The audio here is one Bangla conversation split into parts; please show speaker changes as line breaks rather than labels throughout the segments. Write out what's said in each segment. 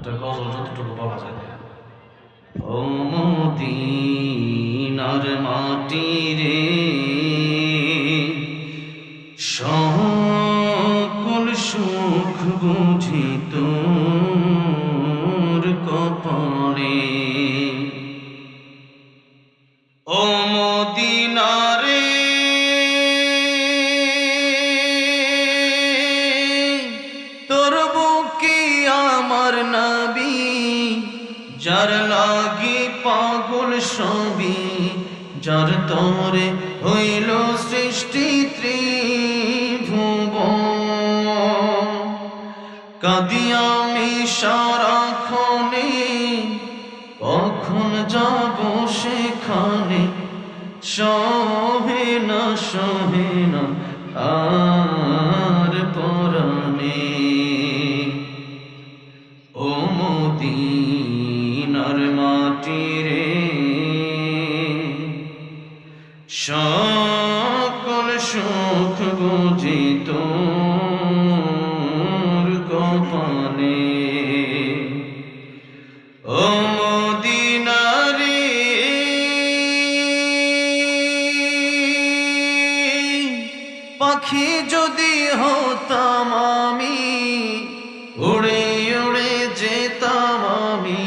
একটা গজল যতটুকু বলা যায়। ও মদিনার মাটি রে, সকল সুখ বুঝি তোর কপালে। ও মদিনা রে, তোর বুকে আমার নবী, যার লাগি পাগল সবই, যার তরে হইল সৃষ্টি ত্রিভুবন। কাঁদি আমি সারাক্ষণে, কখন যাব সেখানে, সহে না আর পরাণে। ও মদিনার মাটি রে, সকল সুখ বুঝি তোর কপালে। ও মদিনা রে, পাখি যদি হতাম আমি, উড়ে উড়ে যেতাম আমি,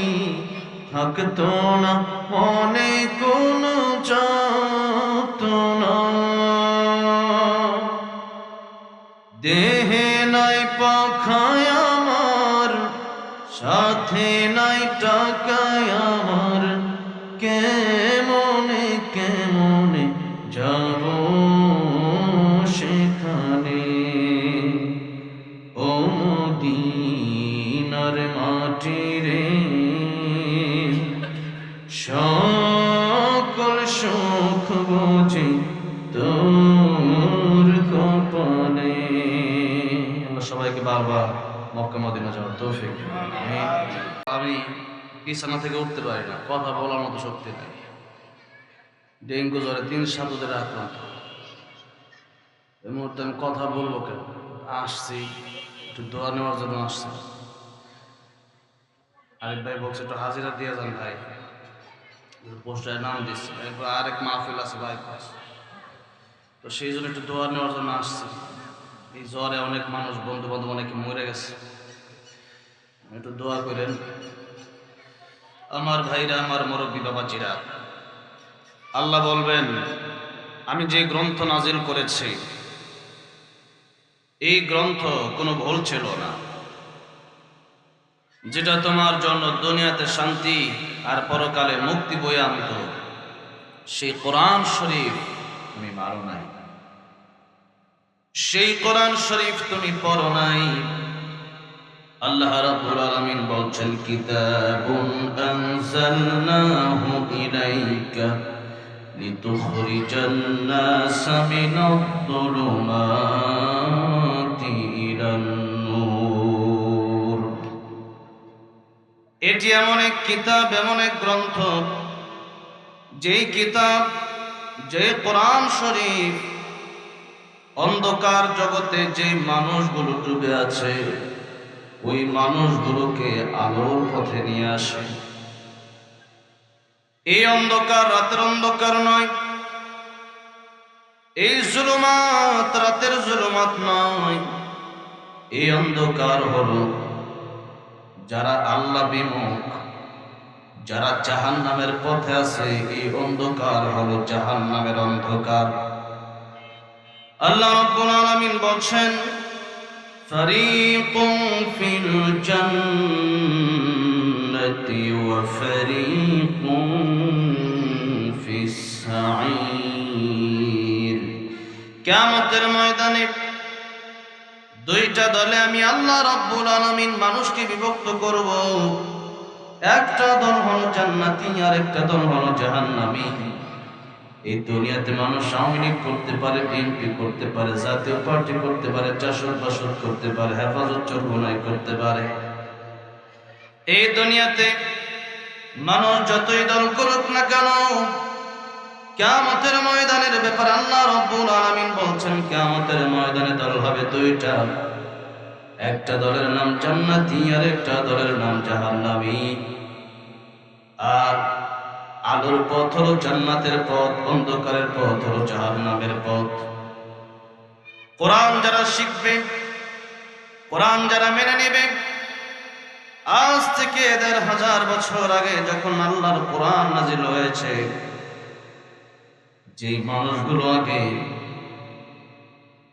থাকতো না মনে কোনো যাতনা। দেহে নাই পাখায় আমার, সাথে নাই টাকায় আমার, কেমনে কেমনে যাব সেখানে। ও মদিনার মাটি রে, সকল সুখ বুঝি তোর কপালে। আমরা সবাইকে বারবার মক্কা মদিনা যাওয়ার তৌফিক। আমি বিছানা থেকে উঠতে পারি না, কথা বলার মতো শক্তি নাই। ডেঙ্গু জ্বরে 3 সাধুদের আক্রান্ত। এই মুহূর্তে আমি কথা বলবো কেন? আসছি একটু দোয়া নেওয়ার জন্য আসছি। আরেক ভাই বলছে একটু হাজিরা দিয়ে যান ভাই, পোস্টারে নাম দিচ্ছে। এরপর আরেক মাহফিল আছে বাইপাস, তো সেই জন্য একটু দোয়া নেওয়ার জন্য আসছি। এই জ্বরে অনেক মানুষ, বন্ধু বান্ধব অনেকে মরে গেছে, একটু দোয়া করেন আমার ভাইরা, আমার মুরব্বী বাবাজিরা। আল্লাহ বলবেন, আমি যে গ্রন্থ নাজিল করেছি এই গ্রন্থ কোনো ভুল ছিল না, যেটা তোমার জন্য দুনিয়াতে শান্তি আর পরকালে মুক্তি বয়ে আনত, সেই কোরআন শরীফ তুমি মারো নাই, সেই কোরআন শরীফ তুমি পড়ো নাই। আল্লাহ রাব্বুল আলামিন বলছেন, কিতাবুন আনজালনাহু ইলাইকা লিতুখরিজান নাসা মিনাদ-দুলুমাতি ইলান-নূর। এটি এমন এক কিতাব, এমন এক গ্রন্থ, যেই কিতাব, যে কোরআন শরীফ অন্ধকার জগতে যে মানুষগুলো ডুবে আছে ওই মানুষগুলোকে আলোর পথে নিয়ে আসে। এই অন্ধকার রাতের অন্ধকার নয়, এই জুলুমাত রাতের জুলুমাত নয়, এই অন্ধকার হলো যারা আল্লাহ বিমুখ, যারা জাহান্নামের পথে আছে, এই অন্ধকার হলো জাহান্নামের অন্ধকার। আল্লাহ রাব্বুল আলামিন বলছেন, ফারিকুন ফিল জান্নাতি ওয়া ফারিকুন ফিস সাঈর। কিয়ামতের ময়দানে দুইটা দলে আমি আল্লাহ রাব্বুল আলামিন মানুষকে বিভক্ত করব। একটা দল হলো জান্নাতি আর একটা দল হলো জাহান্নামী। এই দুনিয়াতে মানুষ আওয়ামী লীগ করতে পারে, বিএনপি করতে পারে, জাতীয় পার্টি করতে পারে, চাষবাস করতে পারে, হেফাজত চরগুনাই করতে পারে। এই দুনিয়াতে মানুষ যতই দল করুক না কেন, কিয়ামতের ময়দানের ব্যাপারে আল্লাহ রাব্বুল আলামিন বলছেন, কিয়ামতের ময়দানে দল হবে দুইটা। একটা দলের নাম জান্নাতি আর একটা দলের নাম জাহান্নামী। আর আলোর পথ হলো জান্নাতের পথ, অন্ধকারের পথ হলো জাহান্নামের পথ। কোরআন যারা শিখবে, কোরআন যারা মেনে নেবে, আজ থেকে ১,৫০০ বছর আগে যখন আল্লাহর কোরআন নাজিল হয়েছে, যে মানুষগুলো আগে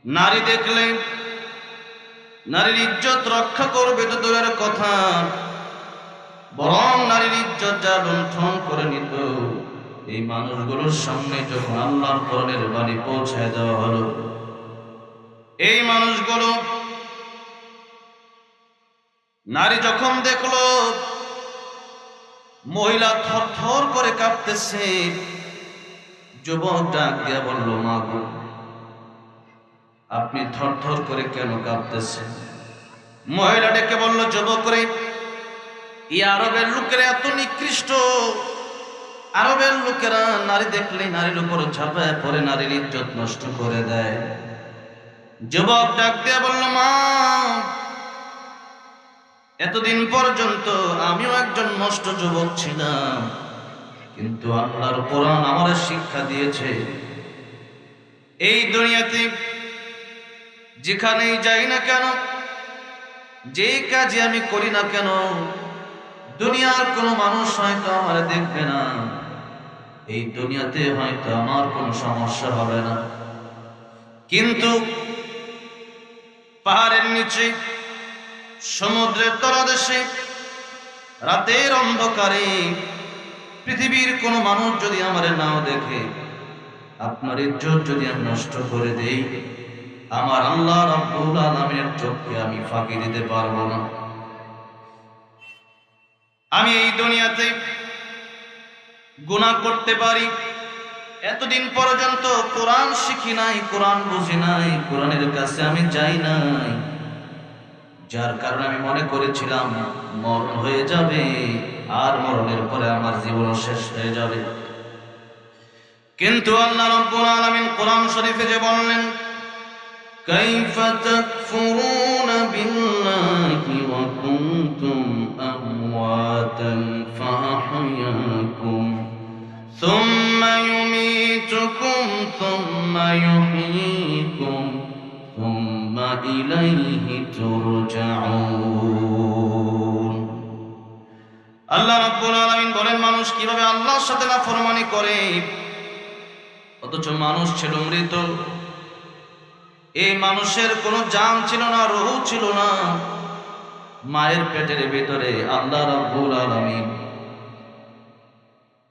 নারী দেখলে নারীর ইজ্জত রক্ষা করবে তো দূরের কথা, বরং নারীর ইজ্জত যা লুণ্ঠন করে নিত, এই মানুষগুলোর সামনে যখন আল্লাহর কোরআনের বাণী পৌঁছায় দেওয়া হলো, এই মানুষগুলো নারী যখন দেখলো মহিলা থরথর করে কাঁপতেছে, যুবক ডাক দিয়া বলল, মা গো, আপনি থরথর করে কেন কাঁপতেছেন? মহিলা ডেকে বলল, যুবক রে, এই আরবের লোকেরা এত নিকৃষ্ট, আরবের লোকেরা নারী দেখলে নারীর উপর ঝাঁপায় পড়ে নারীর ইজ্জত নষ্ট করে দেয়। যুবক ডাক দিয়া বলল, মা, এতদিন পর্যন্ত আমিও একজন নষ্ট যুবক ছিলাম, কিন্তু আল্লাহর কোরআন আমাদের শিক্ষা দিয়েছে, এই দুনিয়াতে যেখানেই যাই না কেন, যে কাজে আমি করি না কেন, দুনিয়ার কোনো মানুষ হয়তো আমার দেখবে না, এই দুনিয়াতে হয়তো আমার কোনো সমস্যা হবে না, কিন্তু পাহাড়ের নিচে, সমুদ্রের তলদেশে, রাতের অন্ধকারে পৃথিবীর কোনো মানুষ যদি আমারে নাও দেখে, আপনার ইজ্জত যদি আমি নষ্ট করে দেই, আমার আল্লাহ রাব্বুল আলামিনের চোখকে আমি ফাঁকি দিতে পারবো না। আমি এই দুনিয়াতে গুনাহ করতে পারি, এতদিন পর্যন্ত কোরআন শিখি নাই, কোরআন বুঝি নাই, কোরআনের কাছে আমি যাই নাই, যার কারণে আমি মনে করেছিলাম মরণ হয়ে যাবে, আর মরণের পরে আমার জীবন শেষ হয়ে যাবে। কিন্তু আল্লাহ রাব্বুল আলামিন কোরআন শরীফে যে বললেন, কাইফা তাকফুরুনা বিল্লাহি ওয়া কুনতুম আমওয়াতান ফাআহইয়াকুম সুম্মা ইউমীতুকুম সুম্মা ইউহয়ীকুম সুম্মা ইলাইহি তুরজাউন। আল্লাহ রাব্বুল আলামিন বলেন, মানুষ কিভাবে আল্লাহর সাথে নাফরমানি করে, অথচ মানুষ ছিল মৃত, এই মানুষের কোনো জান ছিল না, রূহ ছিল না, মায়ের পেটের ভিতরে আল্লাহ রাব্বুল আলামিন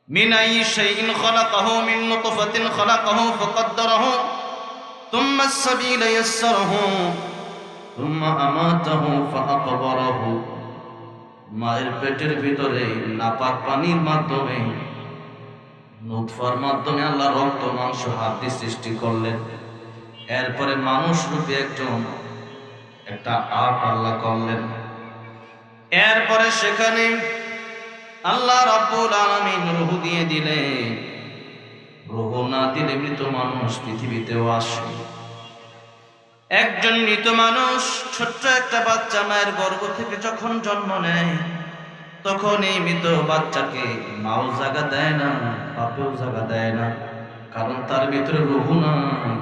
মিন আইয়ি শাইইন খালাকাহু মিন নুতফাতিন খালাকাহু ফাকাদ্দারাহু থুম্মা আস-সাবিলা ইয়াসসারাহু থুম্মা আমাতাহু ফাআকবারাহু। মায়ের পেটের ভিতরে নাপাক পানির মাধ্যমে, নুতফার মাধ্যমে আল্লাহ রক্ত মাংস হাড্ডি সৃষ্টি করলেন, এরপরে মানুষ রূপে একটা আট আল্লাহ করলেন, এরপরে সেখানে আল্লাহ রাব্বুল আলামিন রূহ দিয়ে দিলেন। রূহ না দিলে মৃত মানুষ পৃথিবীতেও আসে। একজন মৃত মানুষ, ছোট্ট একটা বাচ্চা মায়ের গর্ভ থেকে যখন জন্ম নেয়, তখন এই মৃত বাচ্চাকে মাও জায়গা দেয় না, বাপেও জায়গা দেয় না, কারণ তার ভিতরে রূহ নাই।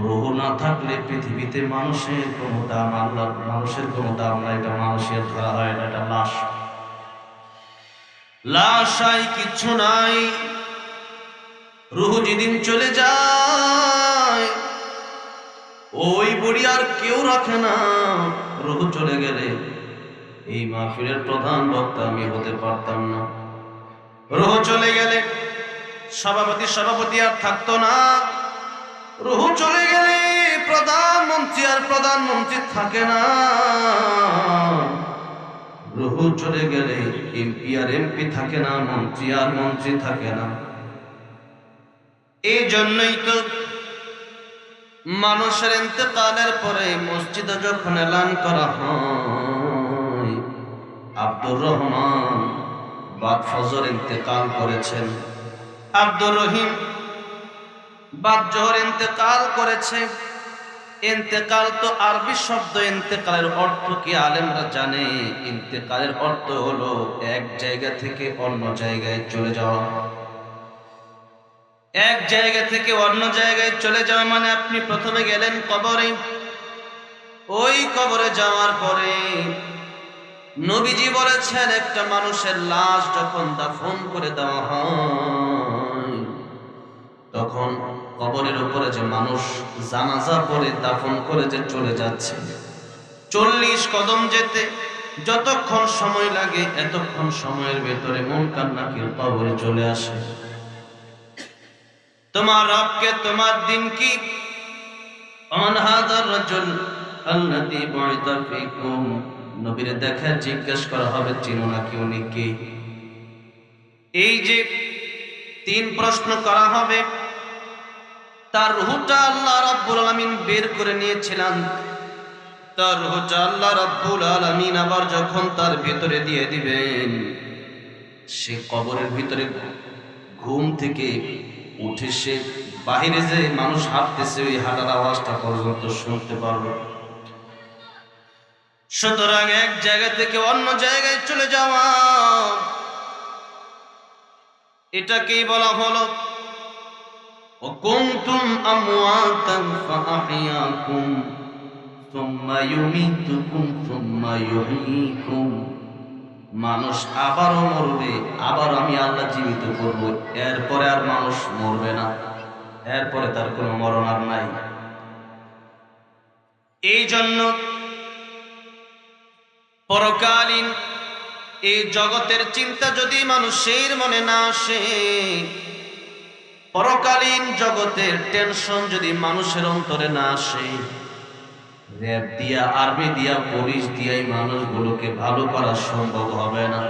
রূহ না থাকলে পৃথিবীতে মানুষের কোনো দাম, আল্লাহর মানুষের কোনো দাম নাই, এটা মানুষের ধরা হয় না, এটা লাশ। লাশাই কিচ্ছু নাই। রূহ যেদিন চলে যায়, ওই বুড়ি আর কেউ রাখে না। রূহ চলে গেলে এই মাহফিলের প্রধান বক্তা আমি হতে পারতাম না। রূহ চলে গেলে সভাপতি আর থাকতো না। রূহ চলে গেলে প্রধানমন্ত্রী থাকে না। রূহ চলে গেলে এমপি আর এমপি থাকে না, মন্ত্রী আর মন্ত্রী থাকে না। এই জন্যই তো মানুষের ইন্তেকালের পরে মসজিদে যখন এলান করা হয়, আব্দুর রহমান বাদ ফজর ইন্তেকাল করেছেন, আব্দুর রহিম বাদ জোহর ইন্তেকাল করেছে, ইন্তেকাল তো আরবি শব্দ, ইন্তেকালের অর্থ কি আলেমরা জানে? ইন্তেকালের অর্থ হলো এক জায়গা থেকে অন্য জায়গায় চলে যাওয়া। এক জায়গা থেকে অন্য জায়গায় চলে যাওয়া মানে আপনি প্রথমে গেলেন কবরে, ওই কবরে যাওয়ার পরে নবীজি বলেছেন একটা মানুষের লাশ যখন দাফন করে দেওয়া হয় তখন কবরের উপরে যে মানুষ জানাজা পড়ে দাফন করে যে চলে যাচ্ছে, 40 কদম যেতে যতক্ষণ সময় লাগে এতক্ষণ সময়ের ভেতরে মুনকার নাকির কবরে চলে আসে। তোমার রবকে, তোমার দিন কি? মান হাদার রাজুল আল্লাযী বুইতা ফীকুম, নবীর দেখা জিজ্ঞেস করা হবে চিনো নাকি উনি কে? এই যে 3 প্রশ্ন করা হবে, তার রূহটা আল্লাহ রাব্বুল আলামিন বের করে নিয়েছিলেন। তার রূহটা আল্লাহ রাব্বুল আলামিন আবার যখন তার ভিতরে দিয়ে দিবেন, সে কবরের ভিতরে ঘুম থেকে উঠে সে বাহিরে যে মানুষ হাঁটতেছে ওই হাঁটার আওয়াজটা পর্যন্ত শুনতে পারবে। সুতরাং এক জায়গা থেকে অন্য জায়গায় চলে যাওয়া, এটাকেই বলা হলো وَكُنْتُمْ أَمْوَاتًا فَأَحْيَاكُمْ ثُمَّ يُمِيتُكُمْ ثُمَّ يُحْيِيكُمْ। মানুষ আবারও মরবে, আবার আমি আল্লাহ জীবিত করব, এরপরে আর মানুষ মরবে না, এরপরে তার কোনো মরণ আর নাই। এই জন্য পরকালীন এই জগতের চিন্তা যদি মানুষের মনে না আসে, পরকালীন জগতের টেনশন যদি মানুষের অন্তরে না আসে, র‍্যাব দিয়া, আর্মি দিয়া, পুলিশ দিয়াই মানুষগুলোকে ভালো করা সম্ভব হবে না।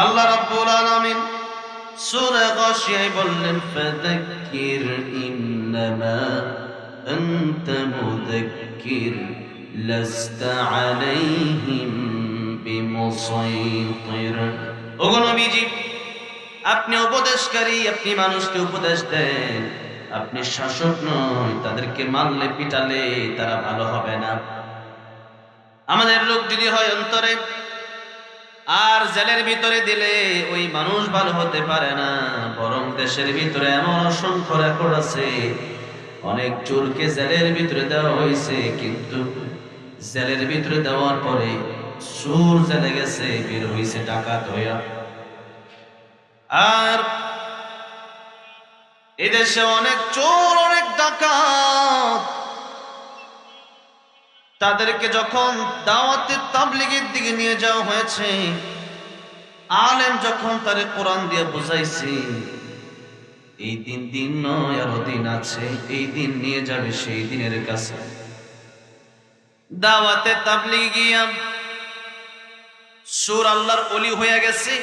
আল্লাহ রাব্বুল আলামিন সূরা গাশিয়ায় বললেন ফাযাক্কির ইন্নামা আনতা মুযাক্কির লাস্তা আলাইহিম বিমুসাইতির। ওগো নবীজি, আপনি উপদেশকারী, আপনি মানুষকে উপদেশ দেন, আপনি শাসক নয়। তাদেরকে মারলে পিটালে তারা ভালো হবে না। আমাদের লোক যদি হয় অন্তরে, আর জেলের ভিতরে দিলে ওই মানুষ ভালো হতে পারে না। বরং দেশের ভিতরে এমন অসংখ্য রেকর্ড আছে, অনেক চোরকে জেলের ভিতরে দেওয়া হয়েছে, কিন্তু জেলের ভিতরে দেওয়ার পরে চোর জেলে গেছে, বের হয়েছে ডাকাত হইয়া। আর এদেশে অনেক চোর, অনেক ডাকাত, তাদেরকে যখন দাওয়াতে তাবলীগের দিকে নিয়ে যাওয়া হয়েছে, আলেম যখন তারে কোরআন দিয়ে বুঝাইছে এই দিন নয়, আরো দিন আছে, এই দিন নিয়ে যাবে সেই দিনের কাছে। দাওয়াতে তাবলীগ গিয়া চোর আল্লাহর ওলি হয়ে গেছে,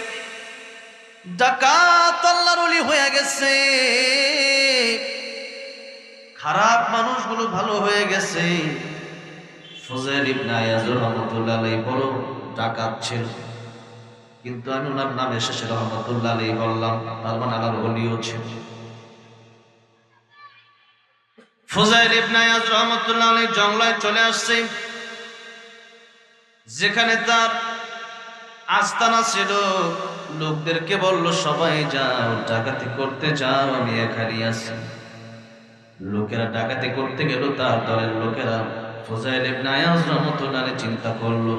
ডাকাত আল্লাহর ওলি হয়ে গেছে, খারাপ মানুষগুলো ভালো হয়ে গেছে। ফুজাইল ইবনে আয়াজ রাহমাতুল্লাহ আলাইহি বড় ডাকাত ছিল, কিন্তু আমি ওনার নামে শেষে রাহমাতুল্লাহ আলাইহি বললাম, তার মানে আল্লাহর ওলিও ছিল। ফুজাইল ইবনে আয়াজ রাহমাতুল্লাহ আলাইহি জঙ্গলায় চলে আসছে, যেখানে তার আস্তানা ছিল। লোকদেরকে বলল সবাই যাও, ডাকাতি করতে যাও, আমি এখানে আছি। লোকেরা ডাকাতি করতে গেল, তার দলের লোকেরা। ফুজাইল ইবনে আয়াজ রাহমাতুল্লাহ আলাইহি চিন্তা করলো,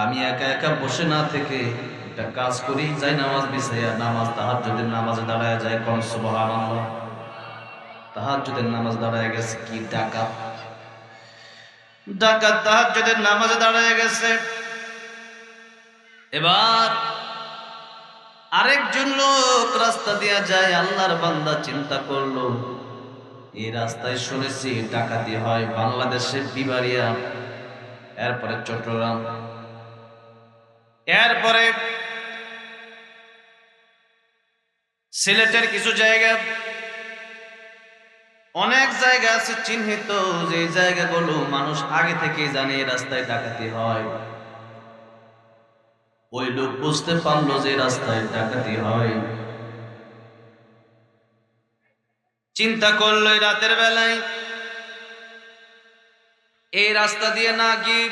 আমি একা একা বসে না থেকে একটা কাজ করি, যাই নামাজ বিছাইয়া নামাজ তাহাজ্জুদের নামাজে দাঁড়ায় যায়। কোন সুবহানাল্লাহ, তাহাজ্জুদের নামাজ দাঁড়ায় গেছে। কি ডাকাত, ডাকাত তাহাজ্জুদের নামাজে দাঁড়ায় গেছে। এবার আরেকজন লোক রাস্তা দিয়া যায়, আল্লাহর বান্দা চিন্তা করলো, এই রাস্তায় শুনেছি ডাকাতি হয় বাংলাদেশের বিবাড়িয়া, এরপরে চট্টগ্রাম, এরপরে সিলেটের কিছু জায়গা, অনেক জায়গা আছে চিহ্নিত, যে জায়গাগুলো মানুষ আগে থেকেই জানে এই রাস্তায় ডাকাতি হয়। ওই লোক বুঝতে পারলো যে রাস্তায় ডাকাতি হয়, চিন্তা করলো রাতের বেলায় এই রাস্তা দিয়ে না গিয়ে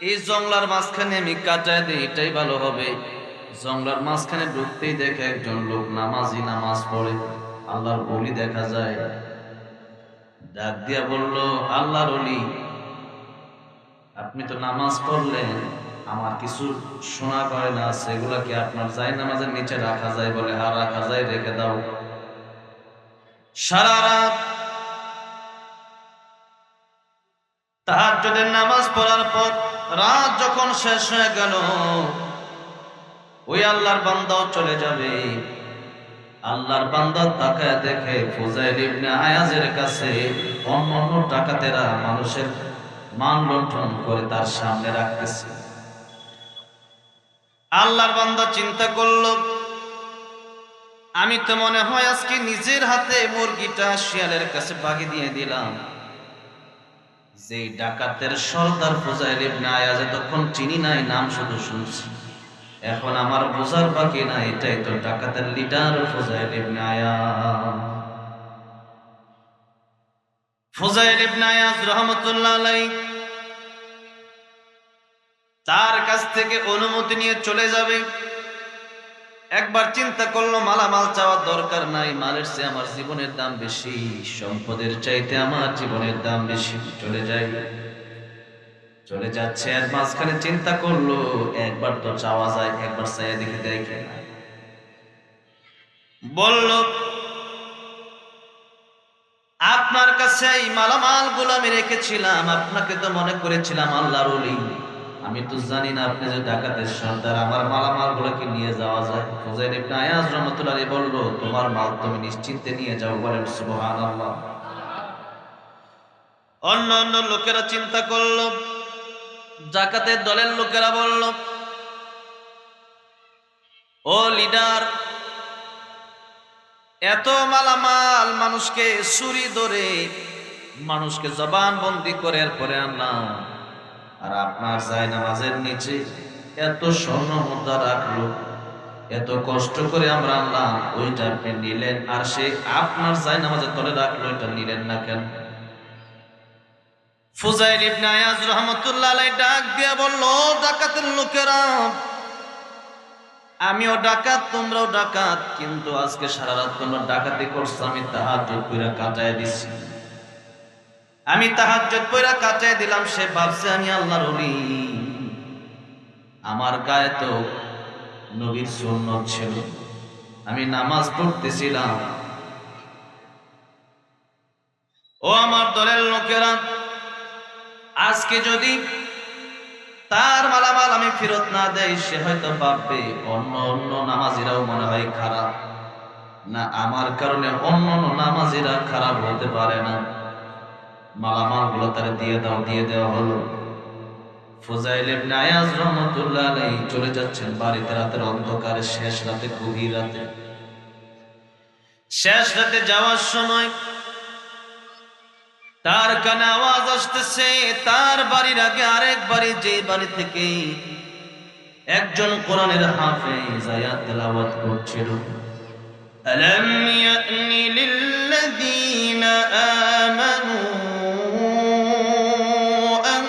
এই জংলার মাঝখানে আমি কাটায় দিই, এটাই ভালো হবে। জংলার মাঝখানে ঢুকতেই দেখে একজন লোক নামাজি, নামাজ পড়ে, আল্লাহর ওলি দেখা যায়। ডাক দিয়া বলল, আল্লাহর ওলি, আপনি তো নামাজ পড়লেন, আমার কিছু শোনা করে না, সেগুলা কি আপনার যায় নামাজের নিচে রাখা যায়? বলে, হ্যাঁ রাখা যায়, রেখে দাও। সারা রাত তাহাজ্জুদের নামাজ পড়ার পর রাত যখন শেষ হয়ে গেল, ওই আল্লাহর বান্দাও চলে যাবে। আল্লাহর বান্দা তাকায় দেখে ফুজাইল ইবনে আয়াজের কাছে অন্যান্য ডাকাতেরা মানুষের মান লুণ্ঠন করে তার সামনে রাখতেছে। আল্লাহর বান্দা চিন্তা করল, আমি তো মনে হয় আজকে নিজের হাতে মুরগিটা শিয়ালের কাছে বাগি দিয়ে দিলাম। যে ডাকাতের সর্দার ফুজাইল ইবনে আয়াজ তখন চিনি নাই, নাম শুধু শুনছি। এখন আমার বোঝার বাকি না, এটাই তো ডাকাতের লিডার ফুজাইল ইবনে আয়াজ। ফুজাইল ইবনে আয়াজ রাহমাতুল্লাহ আলাইহি তার কাছ থেকে অনুমতি নিয়ে চলে যাবে। একবার চিন্তা করলো, মালামাল চাওয়ার দরকার নাই, মালের চেয়ে আমার জীবনের দাম বেশি, সম্পদের চাইতে আমার জীবনের দাম বেশি। চলে যাই, চলে যাচ্ছে। আর মাঝখানে চিন্তা করলো, একবার তো চাওয়া যায়, একবার চাইয়া দেখে দেয় কিনা। বলল, আপনার কাছে এই মালামাল গুলো আমি রেখেছিলাম, আপনাকে তো মনে করেছিলাম আল্লাহর ওলি, আমি তো জানি না আপনি যে ডাকাতের সর্দার, আমার মালামাল গুলো কি নিয়ে যাওয়া যায়? ফুজাইল ইবনে আয়াজ রাহমাতুল্লাহ আলাইহি বলল, তোমার মাল তুমি নিশ্চিন্তে নিয়ে যাও। বলেন সুবহানাল্লাহ। অন্য অন্য লোকেরা চিন্তা করলো, ডাকাতের দলের লোকেরা বলল, ও লিডার, এত মালামাল মানুষকে ছুরি ধরে মানুষকে জবান বন্দি করে এরপরে আনলাম, আর আপনার জায়নামাজের নিচে এত স্বর্ণ মুদ্রা রাখলো, এত কষ্ট করে আমরা আনলাম, ওইটা আপনি নিলেন, আর সে আপনার জায়নামাজের তলে রাখলো, এটা নিলেন না কেন? ফুজাইল ইবনে আয়াজ রাহমাতুল্লাহ আলাইহি ডাক দিয়া বলল, ডাকাতের লোকেরা, আমিও ডাকাত, তোমরাও ডাকাত, কিন্তু আজকে সারা রাত তোমরা ডাকাতি করছো, আমি তাহাজ্জুদ পড়া কাটায় দিছি। আমি তাহাজ্জুদ পড়া কাটায় দিলাম, সে ভাবছে আমি আল্লাহর ওলি। আমার গায়ে তো নবীর সুন্নাত ছিল, আমি নামাজ পড়তেছিলাম। ও আমার দলের লোকেরা, আজকে যদি তার মালামাল আমি ফেরত না দেই, সে হয়তো ভাববে অন্য অন্য নামাজিরাও মনে হয় খারাপ, না আমার কারণে অন্য অন্য নামাজিরা খারাপ হতে পারে না, মালামাল গুলো তারা দিয়ে দাও। দিয়ে দেওয়া হলো। ফুজাইল ইবনে আয়াজ রাহমাতুল্লাহ আলাইহি চলে যাচ্ছেন বাড়িতে রাতের অন্ধকারে, শেষ রাতে, গভীর রাতে। শেষ রাতে যাওয়ার সময় তার কানে আওয়াজ আসতেছে, তার বাড়ির আগে আরেক বাড়ি, যে বাড়ি থেকে একজন কোরআনের হাফেজ আয়াত তেলাওয়াত করছিল। আলাম ইয়ানি লিল্লাযীনা আমানু আন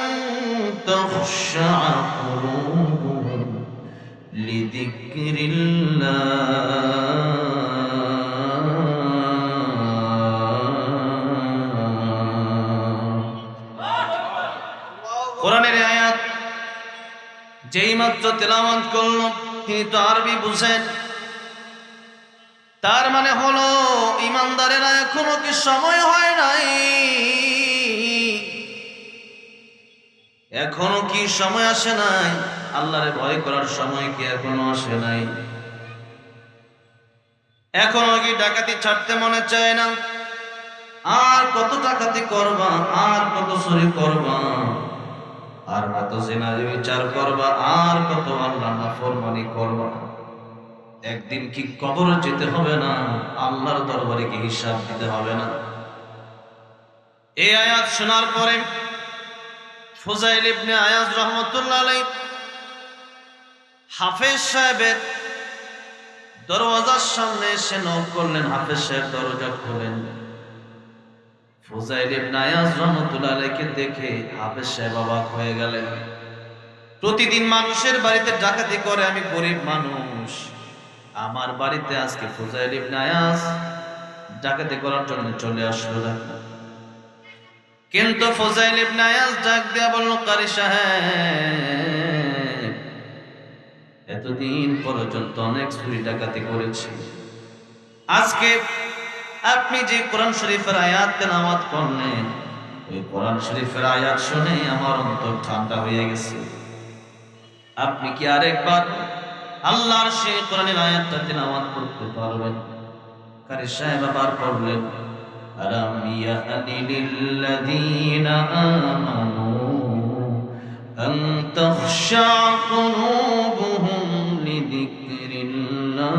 তাখশা কুলুবুহুম লিযিকরিল্লাহ। কোরআনের আয়াত যেই মাত্র তেলাওয়াত করল, তিনি তো আরবি বুঝেন, তার মানে হলো ইমানদারেরা এখনো কি সময় হয় নাই? এখনো কি সময় আসে নাই? আল্লাহরে ভয় করার সময় কি এখনো আসে নাই? এখনো কি ডাকাতি ছাড়তে মনে চায় না? আর কত ডাকাতি করবা, আর কত চুরি করবা, আর কত জিনা বিচার করবা, আর কত আল্লাহ নাফরমানি করবা? একদিন কি কবরে যেতে হবে না? আল্লাহর দরবারে কি হিসাব দিতে হবে না? এই আয়াত শোনার পরে ফুজাইল ইবনে আয়াজ রাহমাতুল্লাহ আলাইহি হাফেজ সাহেবের দরওয়াজার সামনে এসে নক করলেন। হাফেজ সাহেব দরজা খোলেন। ফুজাইল ইবনে আয়াজ রাহমাতুল্লাহ আলাইহি দেখে হাফেজ সাহেব অবাক হয়ে গেলেন। প্রতিদিন মানুষের বাড়িতে ডাকাতি করে, আমি গরিব মানুষ, আমার বাড়িতে আজকে ফুজাইল ইবনে আয়াজ ডাকাতি করার জন্য চলে আসলো না। কিন্তু ফুজাইল ইবনে আয়াজ ডাক দিয়া বলল, কারি সাহেব, এতদিন পর্যন্ত অনেক চুরি ডাকাতি করেছি, আজকে আপনি যে কোরআন শরীফের আয়াত তেলাওয়াত করলেন, ওই কোরআন শরীফের আয়াত শুনে আমার অন্তর ঠান্ডা হয়ে গেছে। আপনি কি আরেকবার আল্লাহর সেই কোরআনের আয়াতটা তেলাওয়াত করতে পারবেন? কারি সাহেব আবার পড়লেন, আলাম ইয়ানি লিল্লাযীনা আমানু আন তাখশা কুলুবুহুম লিযিকরিল্লাহ।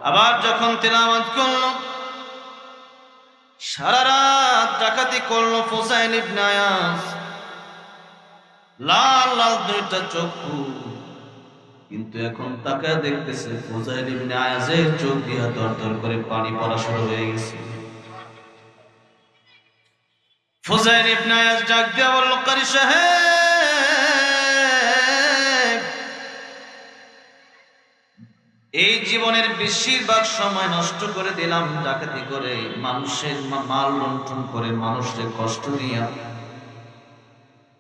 আবার যখন তেলাওয়াত করল, সারা রাত ডাকাতি করলো ফুজাইল ইবনে আয়াজ, লাল লাল দুইটা চক্ষু, কিন্তু এখন তাকায় দেখতেছে ফুজাইল ইবনে আয়াজের চোখ দিয়া দরদর করে পানি পড়া শুরু হয়ে গেছে। ফুজাইল ইবনে আয়াজ ডাক দিয়া বলল, কারি সাহেব, এই জীবনের বেশিরভাগ সময় নষ্ট করে দিলাম ডাকাতি করে, মানুষের মাল লুণ্ঠন করে, মানুষের কষ্ট দিয়া।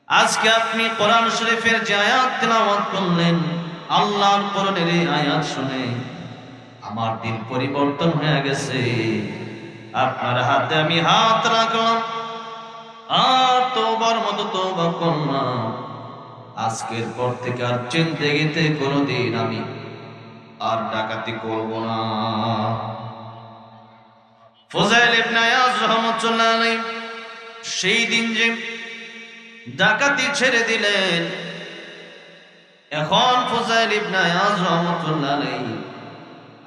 আজকে আপনি কোরআন শরীফের যে আয়াত তেলাওয়াত করলেন, আল্লাহর কোরআনের এই আয়াত শুনে আমার দিন পরিবর্তন হয়ে গেছে। আপনার হাতে আমি হাত রাখলাম আর তওবার মতো তওবা করলাম। আজকের পর থেকে আর জিন্দেগিতে কোনোদিন আমি আর ডাকাতি করব না। ফুজাইল ইবনে আয়াজ রাহমাতুল্লাহ আলাইহি সেই দিন যে ডাকাতি ছেড়ে দিলেন, এখন ফুজাইল ইবনে আয়াজ রাহমাতুল্লাহ আলাইহি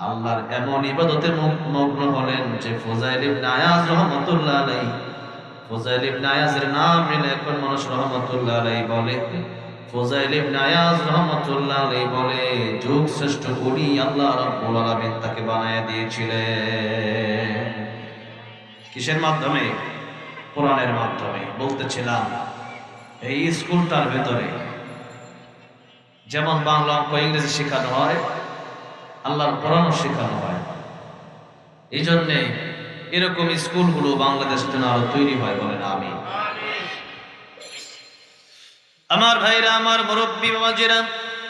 আল্লাহর এমন ইবাদতে মগ্ন হলেন যে ফুজাইল ইবনে আয়াজ রাহমাতুল্লাহ আলাইহি, ফুজাইল ইবনে আয়াজের নাম নিলে এখন মানুষ রাহমাতুল্লাহ আলাইহি বলে। ফুজাইল ইবনে আয়াজ রাহমাতুল্লাহ আলাইহি বলে, যুগ শ্রেষ্ঠ ওলি আল্লাহ রাব্বুল আলামিন তাকে বানায়া দিয়েছিলেন। কিসের মাধ্যমে? কোরআনের মাধ্যমে। বলতেছিলাম এই স্কুলটার ভেতরে যেমন বাংলা, অঙ্ক, ইংরেজি শেখানো হয়, আল্লাহর কোরআনও শেখানো হয়। এই জন্যে এরকম স্কুলগুলো বাংলাদেশের জন্য আরো তৈরি হয়, বলেন আমিন। আমার ভাইরা, আমার মুরব্বী বাবাজিরা,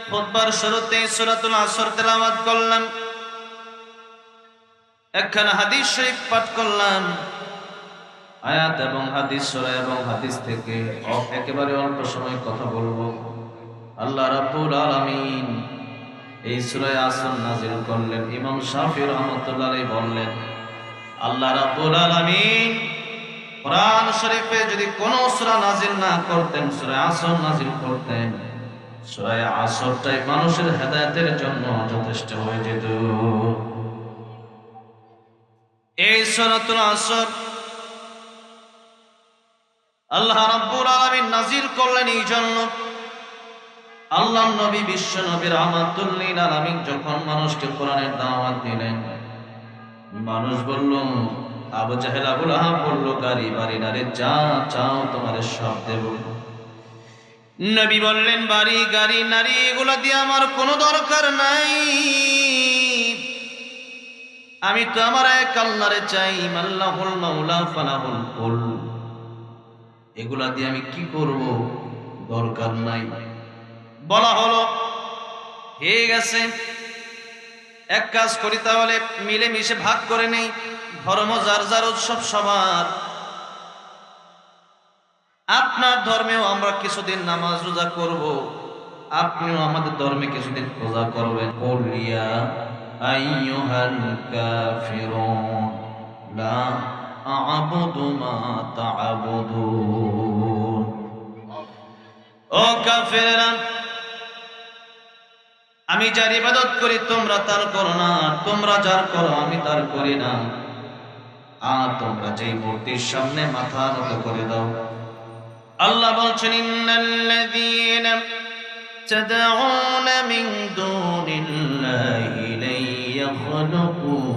খুতবার শুরুতে সূরাতুল আসর তেলাওয়াত করলাম, একখানা হাদিস শরীফ পাঠ করলাম। আয়াত এবং হাদিস, সূরা এবং হাদিস থেকে একেবারে অল্প সময় কথা বলবো। আল্লাহ রাব্বুল আলামিন এই সূরা আসর নাযিল করলেন। ইমাম শাফিঈ রাহমাতুল্লাহ আলাইহি বললেন, আল্লাহ রাব্বুল আলামিন কোরআন শরীফে যদি কোন সূরা নাযিল না করতেন, সূরা আসর নাযিল করতেন, সূরা আসরটাই মানুষের হেদায়েতের জন্য যথেষ্ট হয়ে যেত। এই সূরাতুল আসর আল্লাহ রাব্বুল আলামিন নাযিল করলেন এই জন্য, আল্লাহর নবী বিশ্ব নবী রাহমাতুল লিল আলামিন যখন মানুষকে কোরআনের দাওয়াত দিলেন, মানুষ বলল, আবু জাহেল আবু লাহাব বলল, গাড়ি বাড়ি নারে যা চাও তোমার সব দেব। নবী বললেন, বাড়ি গাড়ি নারী এগুলা দিয়ে আমার কোনো দরকার নাই, আমি তো আমার এক আল্লাহরে চাই, মাল্লাহুল মাওলা ফালাহুল কুল। এগুলা দিয়ে আমি কি করব, দরকার নাই। বলা হলো, হয়ে গেছে, এক কাজ করি তাহলে, মিলে মিশে ভাগ করে নেই, ধর্ম যার যার, উৎসব সবার। আপনার ধর্মেও আমরা কিছুদিন নামাজ রোজা করব, আপনিও আমাদের ধর্মে কিছুদিন রোজা করবেন। কুল ইয়া আইয়ুহাল কাফিরুন লা আ'বুদু মা তা'বুদুন। ও কাফেররা, আমি যার ইবাদত করি তোমরা তার করো না, তোমরা যার করো আমি তার করি না। আর তোমরা যেই মূর্তির সামনে মাথা নত করে দাও। আল্লাহ বলছেন, ইন্নাল্লাযীনা তাদউনা মিন দুনিল্লাহি লা يخلقوا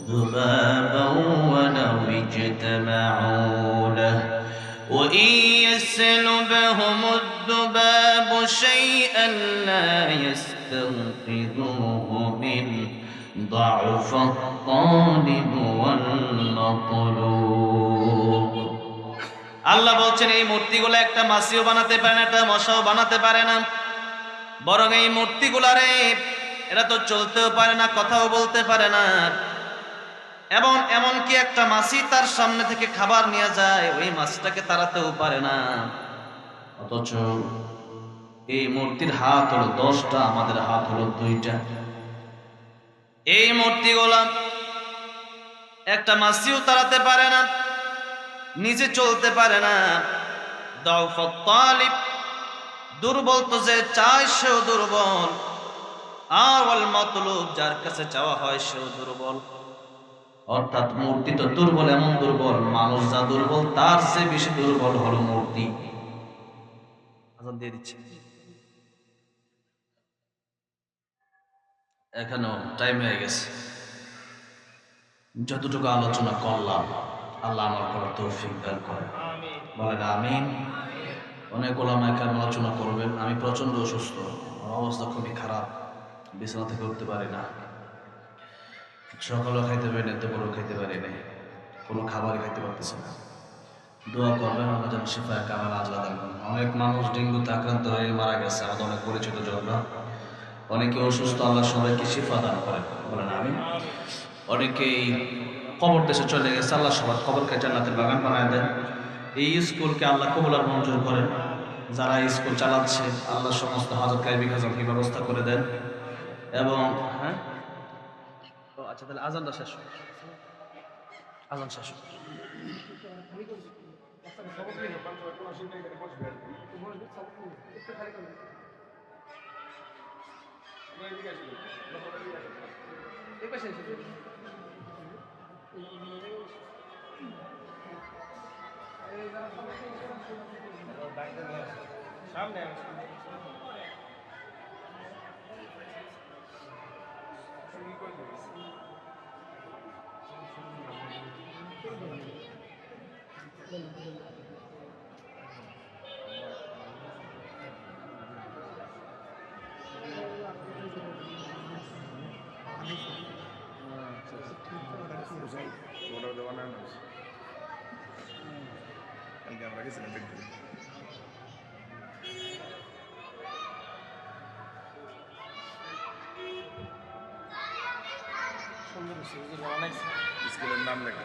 ذبابا ولو اجتمعوا له وإن يسلبهم الذباب شيئا لا يستنقذوه منه ضعف الطالب والمطلوب আল্লাহ বলছেন এই মূর্তিগুলো একটা মাছিও বানাতে পারে না, একটা মশাও বানাতে পারে না, বরং এই মূর্তিগুলারে এরা তো চলতেও পারে না, কথাও বলতে পারে না, এবং এমনকি একটা মাছি তার সামনে থেকে খাবার নিয়ে যায়, ওই মাছটাকে তাড়াতেও পারে না। অথচ এই মূর্তির হাত হলো 10টা, আমাদের হাত হলো 2টা। এই মূর্তিগুলা একটা মাছিও তাড়াতে পারে না, নিজে চলতে পারে না। দাউফাত তালিব, দুর্বল তো যে চায় সেও দুর্বল, আর ওয়াল মাতলুব, যার কাছে চাওয়া হয় সেও দুর্বল। অর্থাৎ মূর্তি তো দুর্বল, এমন দুর্বল, মানুষ যা দুর্বল তার চেয়ে বেশি দুর্বল হলো মূর্তি। আজান দিয়ে দিচ্ছে, এখনো টাইম হয়ে গেছে। যতটুকু আলোচনা করলাম আল্লাহ আমার করার তৌফিক দান করেন, বলেন আমিন। অনেক ওলামায়ে কেরাম আলোচনা করবেন। আমি প্রচন্ড অসুস্থ, আমার অবস্থা খুবই খারাপ, বিছানা থেকে উঠতে পারি না, সকালেও খাইতে পারি না, দুপুরেও খাইতে পারি না, কোনো খাবারই খাইতে পারতেছি না। দোয়া করবেন আল্লাহ যেন শিফায়ে কামাল আজলা দান করেন। অনেক মানুষ ডেঙ্গুতে আক্রান্ত হয়ে মারা গেছে, আমাদের অনেক পরিচিত জনরা, অনেকে অসুস্থ, আল্লাহ সবাইকে শিফা দান করেন, বলেন আমিন। অনেকেই কবর দেশে চলে গেছে, আল্লাহ সবার কবরকে জান্নাতের বাগান বানায় দেন। এই স্কুলকে আল্লাহ কবুল আর মঞ্জুর করেন। যারা স্কুল চালাচ্ছে আল্লাহ সমস্ত হাজত গায়বী খাজানকে ব্যবস্থা করে দেন। এবং হ্যাঁ, ও আচ্ছা, তাহলে আজানটা শেষ, আজান শেষ। সামনে স্কুলের নাম লেখা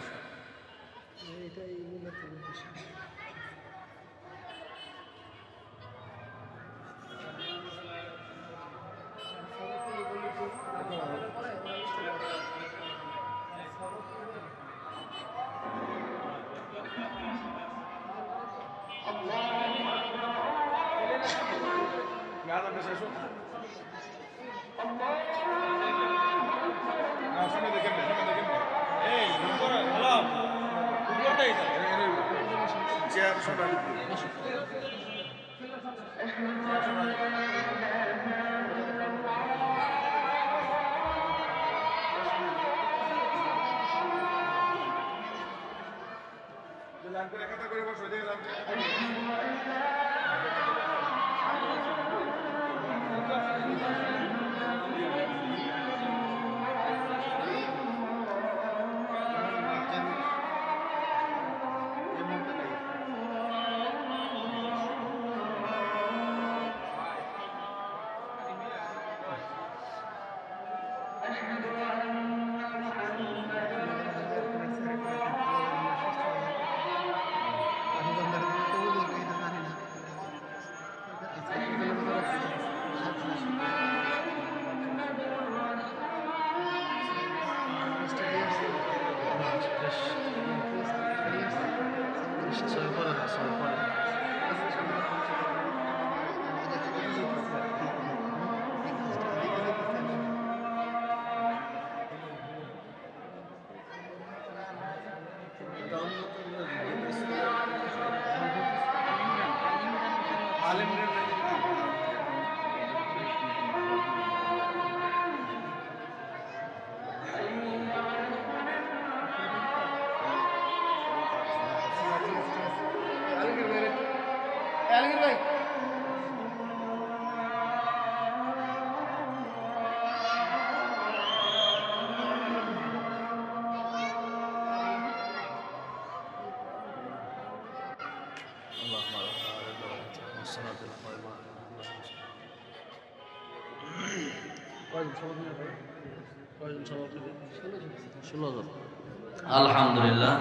আলহামদুলিল্লাহ,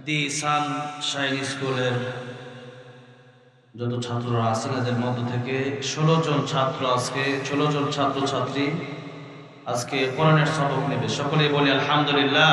দি সান শাইন স্কুলের যত ছাত্ররা আছেন এদের মধ্য থেকে 16 জন ছাত্র আজকে 16 জন ছাত্রছাত্রী আজকে কোরআনের সবক নেবে। সকলেই বলি আলহামদুলিল্লাহ।